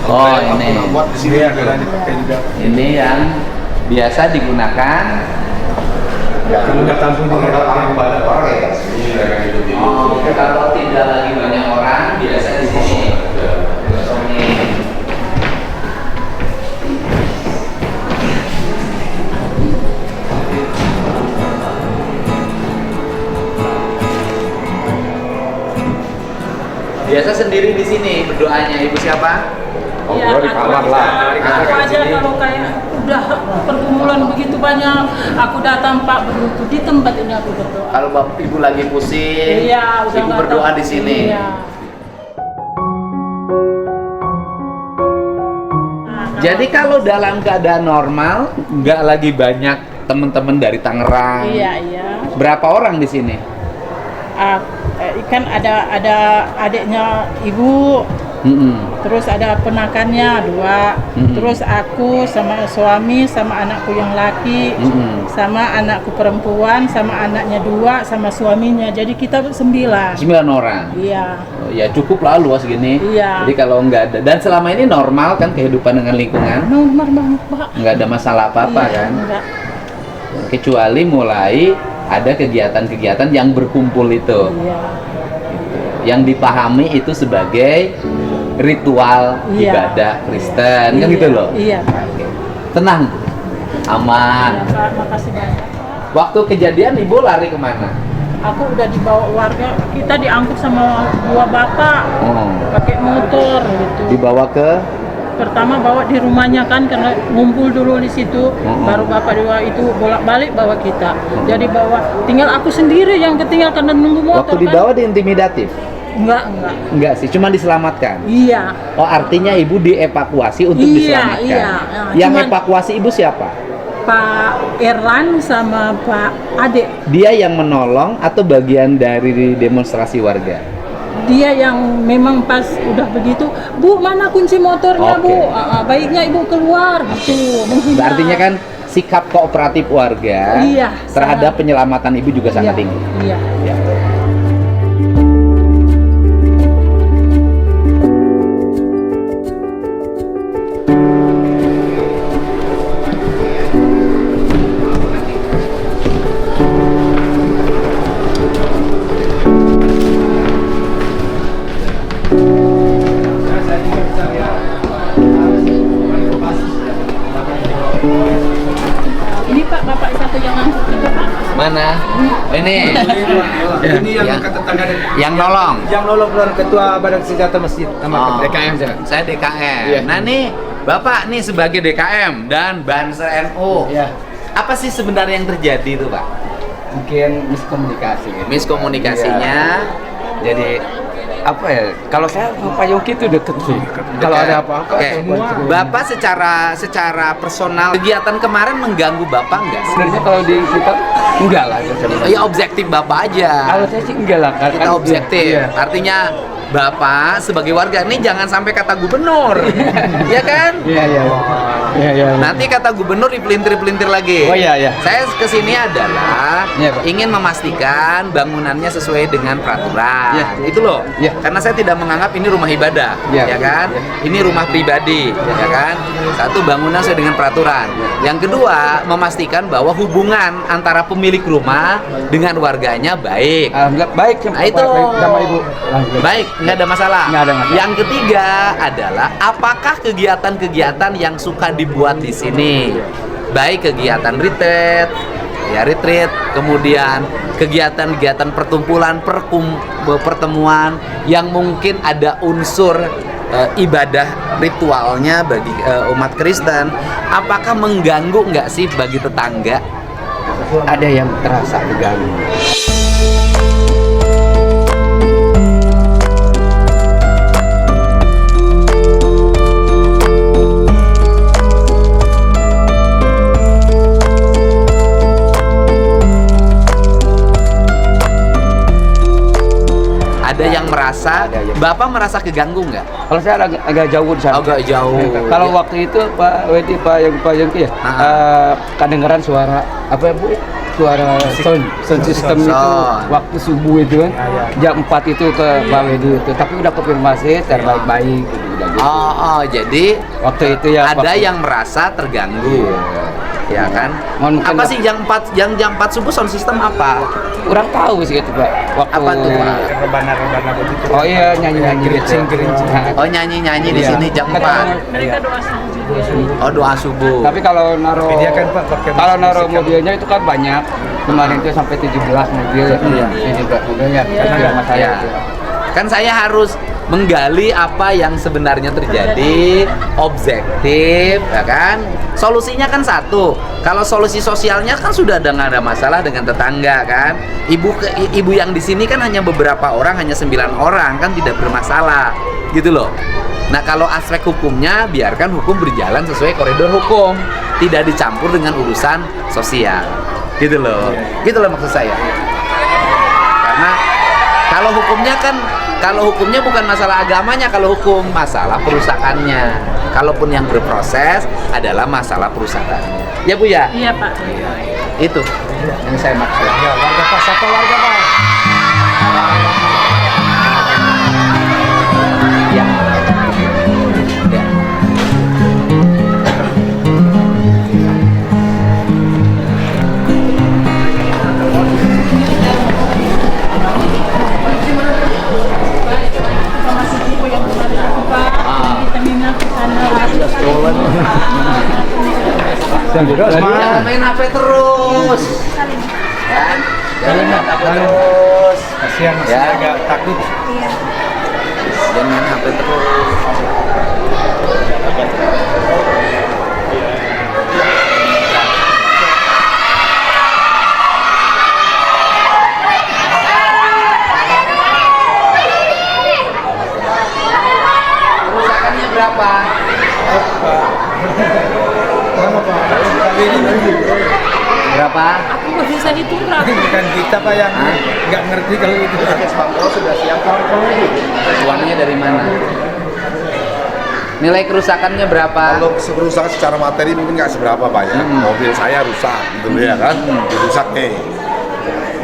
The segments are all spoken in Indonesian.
Oh, ini. Buat di sini ada dipakai juga. Ini yang biasa digunakan. Ya, kalau nggak tampung di banyak orang ya. Oh, kalau tidak lagi banyak orang, biasa di sini. Ini. Biasa sendiri di sini berdoanya. Ibu siapa? Iya, di kamar lah. Aku aja kalau kayak udah pergumulan begitu banyak, aku datang Pak berlutut di tempat ini aku berdoa. Kalau bapak ibu lagi pusing, Iya, udah ibu nggak berdoa tahu. di sini. Iya. Jadi kalau dalam keadaan normal, nggak lagi banyak teman-teman dari Tangerang. Iya, iya. Berapa orang di sini? Kan ada adiknya ibu, terus ada penakannya 2, terus aku sama suami sama anakku yang laki, sama anakku perempuan, sama anaknya 2, sama suaminya. Jadi kita 9. 9 orang. Iya. Oh, ya cukup lah luas gini. Iya. Jadi kalau nggak ada, dan selama ini normal kan kehidupan dengan lingkungan, Normal banget Pak. nggak ada masalah apa-apa Iya, kan? enggak. Kecuali mulai ada kegiatan-kegiatan yang berkumpul itu, Iya. yang dipahami itu sebagai ritual Iya. ibadah Kristen, kan Iya. gitu loh. Iya Pak. Tenang, aman. Iya, Pak. Makasih banyak. Waktu kejadian ibu lari kemana? Aku udah dibawa warga, kita diangkut sama 2 bapak Oh, pakai motor gitu. dibawa ke Pertama bawa di rumahnya kan karena ngumpul dulu di situ, baru bapak 2 itu bolak-balik bawa kita. Jadi bawa, tinggal aku sendiri yang ketinggal karena nunggu motor. waktu dibawa diintimidatif? Enggak. Enggak sih, cuma diselamatkan. Iya. Oh, artinya ibu dievakuasi untuk Iya, diselamatkan. iya. Nah, Yang cuman- evakuasi ibu siapa? Pak Erlan sama Pak Ade. Dia yang menolong atau bagian dari demonstrasi warga? Dia yang memang pas udah begitu, Bu mana kunci motornya Oke. Bu? Baiknya ibu keluar gitu. Menghindar. Artinya kan sikap kooperatif warga Iya, terhadap sangat. penyelamatan ibu juga sangat Iya, tinggi. Iya. Ya. Ini Pak, bapak satu yang ngangkut juga Pak. Mana? Ini. Ini yang Ya. kata tetangga Yang nolong. yang nolong keluar ketua badan senjata masjid Oh, DKM saya. Saya DKM. Iya. Nah nih, Bapak nih sebagai DKM dan Banser NU. Iya. Apa sih sebenarnya yang terjadi itu, Pak? Mungkin miskomunikasi. Miskomunikasinya. Jadi apa ya? Kalau saya sama Pak Yongki itu deket sih. Kalau ada apa-apa Oke. semua. Bapak secara personal kegiatan kemarin mengganggu Bapak nggak? Sebenarnya kalau di kita enggak lah. Ya objektif Bapak aja. Kalau saya sih enggak lah. Kita objektif. Iya. Artinya Bapak sebagai warga ini jangan sampai kata gubernur. Ya kan? Iya. Nanti kata gubernur dipelintir-pelintir lagi. Oh, iya. Saya kesini adalah Iya, Pak. ingin memastikan bangunannya sesuai dengan peraturan. Iya. Itu loh. Iya. Karena saya tidak menganggap ini rumah ibadah, Iya. ya kan? Iya. Ini rumah pribadi, ya kan? Satu, bangunan sesuai dengan peraturan. Yang kedua, memastikan bahwa hubungan antara pemilik rumah dengan warganya baik. Alhamdulillah baik Nah, itu. sama Ibu. Alhamdulillah. Baik, nggak ada masalah. Nggak ada masalah. Yang ketiga adalah apakah kegiatan-kegiatan yang suka dibuat di sini, baik kegiatan retreat, kemudian kegiatan-kegiatan pertumpulan, pertemuan yang mungkin ada unsur ibadah ritualnya bagi umat Kristen, apakah mengganggu nggak sih bagi tetangga? Ada yang terasa terganggu. Ada yang merasa, Ada yang- Bapak merasa keganggu nggak? Kalau saya agak jauh di sana. Agak jauh. Kalau Ya. waktu itu Pak Wedi, Pak Yongki ya, kedengeran suara apa ya Bu? Suara sound system itu Sound. waktu subuh itu kan, jam 4 itu ke Pak Wedi itu. Tapi udah konfirmasi terbaik-baik. Gitu. bilang gitu. Jadi Waktu itu ya ada waktu- yang merasa terganggu. Ya kan? Mungkin Apa lah. sih jam 4 subuh sound system apa? Kurang tahu sih itu Pak. Waktu Apa tuh, Pak? Rebana-rebana begitu. Oh iya, nyanyi-nyanyi gitu. Oh, nyanyi-nyanyi di Iya. sini jam 4. Mereka doa subuh. Oh, doa subuh. Tapi kalau naruh Tapi dia kan, Pak, pakai kalau musik naruh kan. mobilnya itu kan banyak. Kemarin itu sampai 17 mobil ya. Iya. 17 mobil ya. Karena Iya. sama saya. Iya. Kan saya harus menggali apa yang sebenarnya terjadi, objektif, ya kan? Solusinya kan satu. Kalau solusi sosialnya kan sudah nggak ada masalah dengan tetangga kan. Ibu yang di sini kan hanya beberapa orang, hanya 9 orang kan tidak bermasalah, gitu loh. Nah kalau aspek hukumnya biarkan hukum berjalan sesuai koridor hukum, tidak dicampur dengan urusan sosial, gitu loh. Gitu loh maksud saya. Karena kalau hukumnya bukan masalah agamanya, kalau hukum masalah perusakannya. Kalaupun yang berproses adalah masalah perusakannya. Ya Bu ya? Iya Pak. Itu yang saya maksud. Ya, warga Pak, sapa warga Pak. Ya. Ya. Kita minat ke sana. Jangan main HP terus. Kan? Jangan main HP terus. Kasihan masih Ya. agak takut. Jangan main HP terus. Kerusakannya berapa? Berapa? Aku nggak bisa hitung berapa. Bukan kita Pak yang nggak ngerti kalau itu. Uangnya dari mana? Nilai kerusakannya berapa? Kalau kerusakan secara materi mungkin nggak seberapa banyak. Mobil saya rusak gitu ya kan, dirusak nih.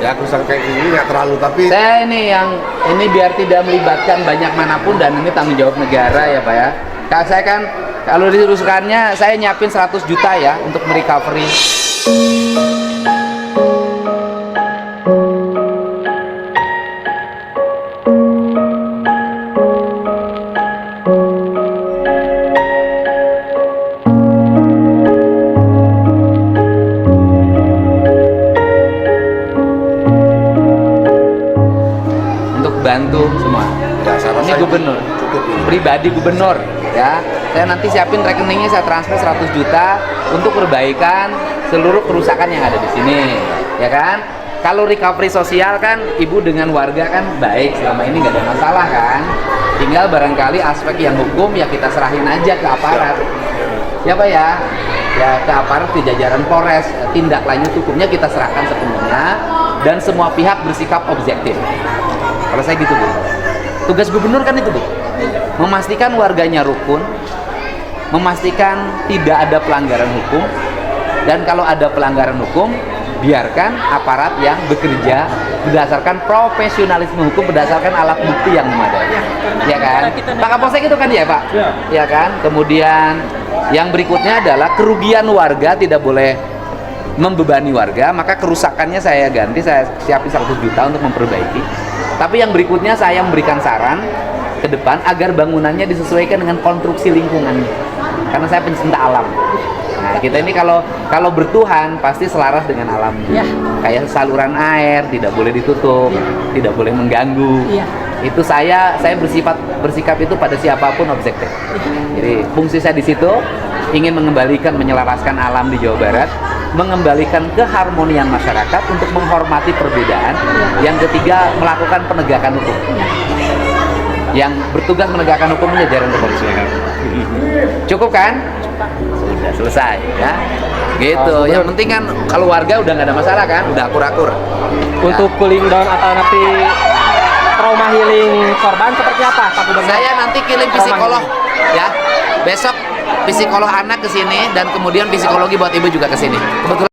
Ya kerusakan kayak gini nggak terlalu, tapi Saya ini biar tidak melibatkan banyak manapun dan ini tanggung jawab negara ya Pak ya. Kak saya kan kalau dirusakannya saya nyiapin 100 juta ya untuk merecovery. Untuk bantu semua. ya saya Ini rasa gubernur, cukup ini. pribadi gubernur ya. Saya nanti siapin rekeningnya, saya transfer 100 juta untuk perbaikan seluruh kerusakan yang ada di sini, ya kan? Kalau recovery sosial kan ibu dengan warga kan baik, selama ini nggak ada masalah kan? Tinggal barangkali aspek yang hukum ya kita serahin aja ke aparat, ya Pak ya? Ya ke aparat, ke jajaran Polres, tindak lanjut hukumnya kita serahkan sepenuhnya dan semua pihak bersikap objektif. Kalau saya gitu Bu. Tugas gubernur kan itu Bu, memastikan warganya rukun, memastikan tidak ada pelanggaran hukum, dan kalau ada pelanggaran hukum biarkan aparat yang bekerja berdasarkan profesionalisme hukum, berdasarkan alat bukti yang memadai, ya kan? Pak Kapolsek itu kan ya Pak, ya kan? Kemudian yang berikutnya adalah kerugian warga tidak boleh membebani warga, maka kerusakannya saya ganti, saya siapin 100 juta untuk memperbaiki. Tapi yang berikutnya saya memberikan saran ke depan agar bangunannya disesuaikan dengan konstruksi lingkungannya. Karena saya pencinta alam. Nah, kita ini kalau bertuhan pasti selaras dengan alam. Ya. Kayak saluran air tidak boleh ditutup, tidak boleh mengganggu. Iya. Itu saya bersikap itu pada siapapun objektif. Jadi fungsi saya di situ ingin mengembalikan, menyelaraskan alam di Jawa Barat, mengembalikan keharmonian masyarakat untuk menghormati perbedaan. Yang ketiga, melakukan penegakan hukum. Yang bertugas menegakkan hukum jajaran kepolisian. Cukup kan? Sudah selesai ya. Gitu. Yang penting kan kalau warga udah nggak ada masalah kan, udah akur-akur. Untuk cooling down atau nanti trauma healing korban seperti apa Pak Gubernur? Saya nanti kirim psikolog ya. Besok psikolog anak ke sini dan kemudian psikologi buat ibu juga ke sini. Kebetulan